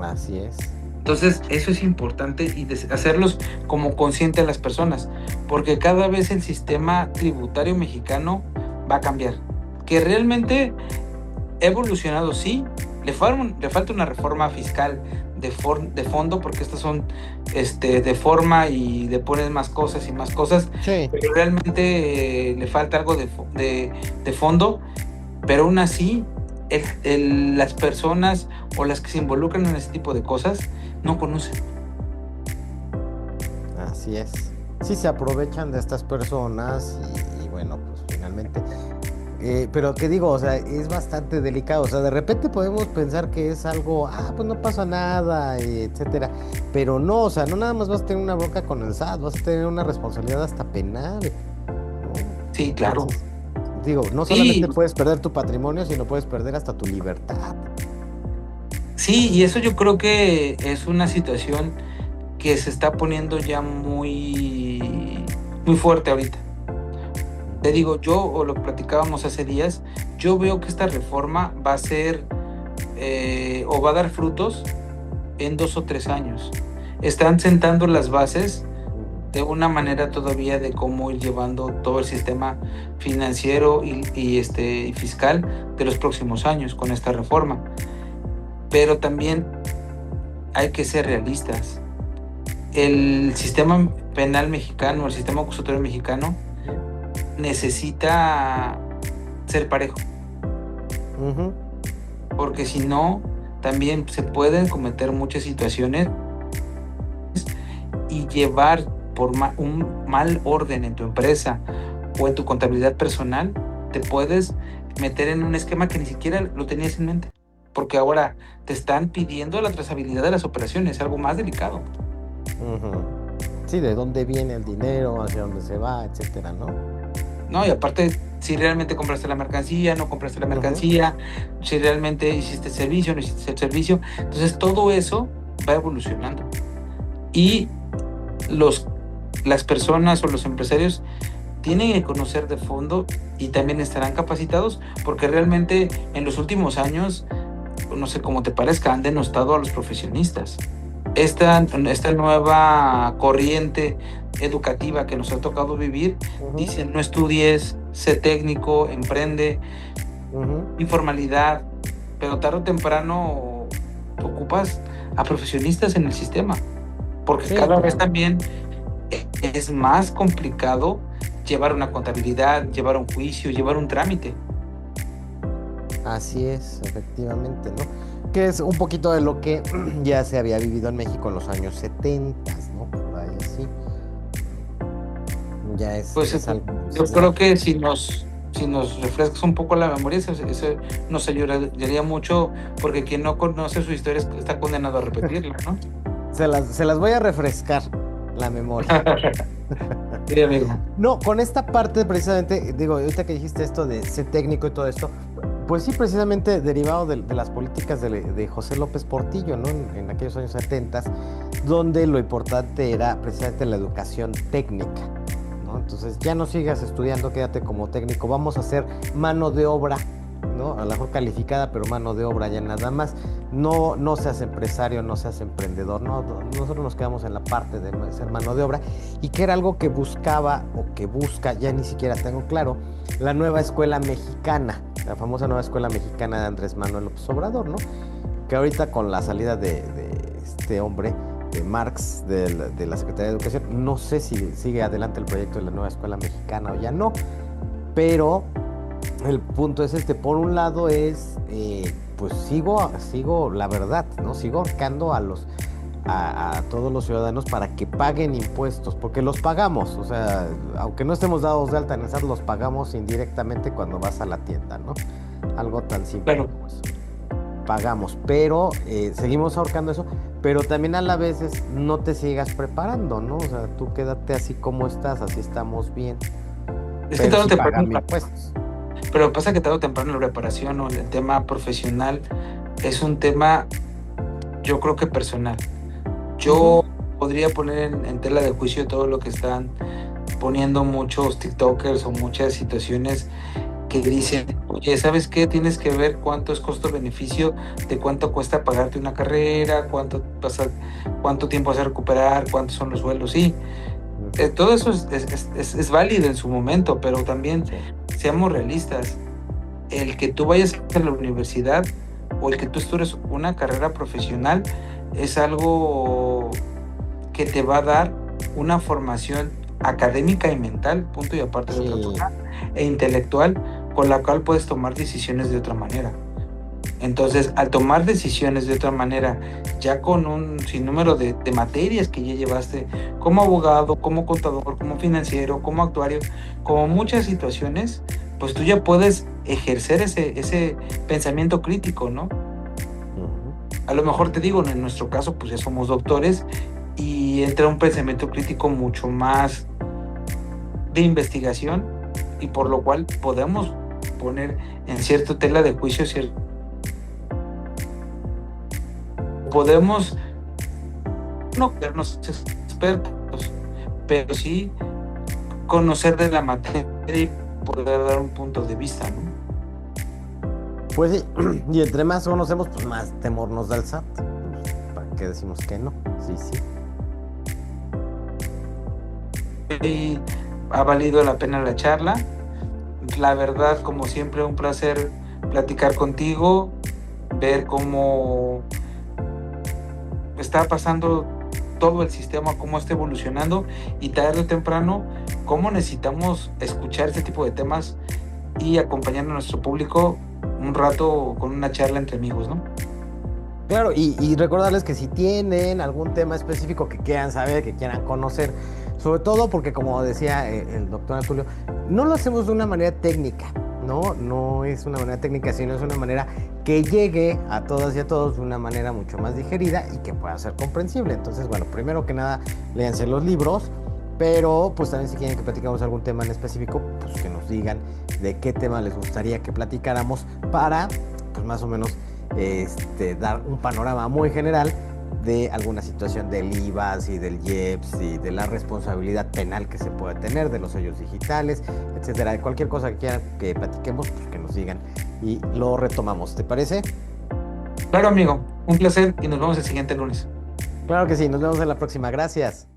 Así es. Entonces eso es importante y hacerlos como consciente a las personas, porque cada vez el sistema tributario mexicano va a cambiar, que realmente evolucionado, sí. Le falta una reforma fiscal de fondo, porque estas son de forma y le pones más cosas y más cosas, Sí. pero realmente le falta algo de fondo, pero aún así las personas o las que se involucran en ese tipo de cosas no conocen. Así es. Sí, se aprovechan de estas personas y bueno, pues finalmente. Pero ¿qué digo? O sea, es bastante delicado. O sea, de repente podemos pensar que es algo, pues no pasa nada, etcétera. Pero no, o sea, no nada más vas a tener una bronca con el SAT, vas a tener una responsabilidad hasta penal, ¿no? Sí, claro. Entonces, digo, no solamente puedes perder tu patrimonio, sino puedes perder hasta tu libertad. Sí, y eso yo creo que es una situación que se está poniendo ya muy, muy fuerte ahorita. Te digo, o lo platicábamos hace días, yo veo que esta reforma va a ser o va a dar frutos en 2 o 3 años. Están sentando las bases de una manera todavía de cómo ir llevando todo el sistema financiero y fiscal de los próximos años con esta reforma. Pero también hay que ser realistas. El sistema penal mexicano, el sistema acusatorio mexicano, necesita ser parejo. Porque si no, también se pueden cometer muchas situaciones y llevar por un mal orden en tu empresa o en tu contabilidad personal, te puedes meter en un esquema que ni siquiera lo tenías en mente. Porque ahora te están pidiendo la trazabilidad de las operaciones, algo más delicado. Sí, de dónde viene el dinero, hacia dónde se va, etcétera, ¿no? No, y aparte, si realmente compraste la mercancía, no compraste la mercancía, si realmente hiciste el servicio, no hiciste el servicio. Entonces, todo eso va evolucionando. Y las personas o los empresarios tienen que conocer de fondo y también estarán capacitados, porque realmente en los últimos años, no sé cómo te parezca, han denostado a los profesionistas. Esta nueva corriente educativa que nos ha tocado vivir, dicen: no estudies, sé técnico, emprende, informalidad, pero tarde o temprano ocupas a profesionistas en el sistema, porque cada vez también es más complicado llevar una contabilidad, llevar un juicio, llevar un trámite. Así es, efectivamente, ¿no? Que es un poquito de lo que ya se había vivido en México en los años 70, ¿no? Por ahí así. Ya es, pues es algo, yo creo que si nos refrescas un poco la memoria, eso nos ayudaría mucho, porque quien no conoce su historia está condenado a repetirla, ¿no? Se las voy a refrescar la memoria. Sí, amigo. No, con esta parte precisamente, digo, ahorita que dijiste esto de ser técnico y todo esto, pues sí, precisamente derivado de las políticas de José López Portillo, ¿no? En aquellos años 70, donde lo importante era precisamente la educación técnica, ¿no? Entonces, ya no sigas estudiando, quédate como técnico, vamos a hacer mano de obra, ¿no? A lo mejor calificada, pero mano de obra ya nada más. No seas empresario, no seas emprendedor, no, nosotros nos quedamos en la parte de ser mano de obra, y que era algo que buscaba o que busca, ya ni siquiera tengo claro, la nueva escuela mexicana, la famosa nueva escuela mexicana de Andrés Manuel López Obrador, ¿no? Que ahorita con la salida de este hombre, de Marx, de la Secretaría de Educación, no sé si sigue adelante el proyecto de la nueva escuela mexicana o ya no, pero el punto es por un lado es, pues sigo la verdad, ¿no? Sigo ahorcando a todos los ciudadanos para que paguen impuestos, porque los pagamos, o sea, aunque no estemos dados de alta en el SAT, los pagamos indirectamente cuando vas a la tienda, ¿no? Algo tan simple como eso. Pagamos, pero seguimos ahorcando eso, pero también a la vez no te sigas preparando, ¿no? O sea, tú quédate así como estás, así estamos bien. Es que tarde o temprano, impuestos. Pero pasa que tarde o temprano la preparación o el tema profesional es un tema, yo creo que personal. Yo podría poner en tela de juicio todo lo que están poniendo muchos TikTokers o muchas situaciones que dicen: oye, ¿sabes qué? Tienes que ver cuánto es costo-beneficio de cuánto cuesta pagarte una carrera, cuánto tiempo vas a recuperar, cuántos son los sueldos. Sí, todo eso es válido en su momento, pero también seamos realistas. el que tú vayas a la universidad o el que tú estudies una carrera profesional es algo que te va a dar una formación académica y mental, punto y aparte de otra cosa, e intelectual, con la cual puedes tomar decisiones de otra manera. Entonces, al tomar decisiones de otra manera, ya con un sinnúmero de materias que ya llevaste como abogado, como contador, como financiero, como actuario, como muchas situaciones, pues tú ya puedes ejercer ese pensamiento crítico, ¿no? A lo mejor te digo, en nuestro caso, pues ya somos doctores y entra un pensamiento crítico mucho más de investigación y por lo cual podemos poner en cierta tela de juicio podemos no vernos expertos, pero sí conocer de la materia y poder dar un punto de vista, ¿no? Pues sí, y entre más conocemos, pues más temor nos da el SAT. ¿Para qué decimos que no? Sí. Y ha valido la pena la charla. La verdad, como siempre, un placer platicar contigo, ver cómo está pasando todo el sistema, cómo está evolucionando y tarde o temprano, cómo necesitamos escuchar este tipo de temas y acompañar a nuestro público un rato con una charla entre amigos, ¿no? Claro, y recordarles que si tienen algún tema específico que quieran saber, que quieran conocer, sobre todo porque como decía el doctor Antulio, no lo hacemos de una manera técnica, no es una manera técnica, sino es una manera que llegue a todas y a todos de una manera mucho más digerida y que pueda ser comprensible. Entonces, bueno, primero que nada, léanse los libros, pero pues también si quieren que platicamos algún tema en específico, pues que nos digan de qué tema les gustaría que platicáramos para, pues más o menos, dar un panorama muy general de alguna situación del IVAS y del IEPS y de la responsabilidad penal que se puede tener, de los sellos digitales, etcétera. De cualquier cosa que quieran que platiquemos, pues que nos digan y lo retomamos. ¿Te parece? Claro, amigo, un placer y nos vemos el siguiente lunes. Claro que sí, nos vemos en la próxima. Gracias.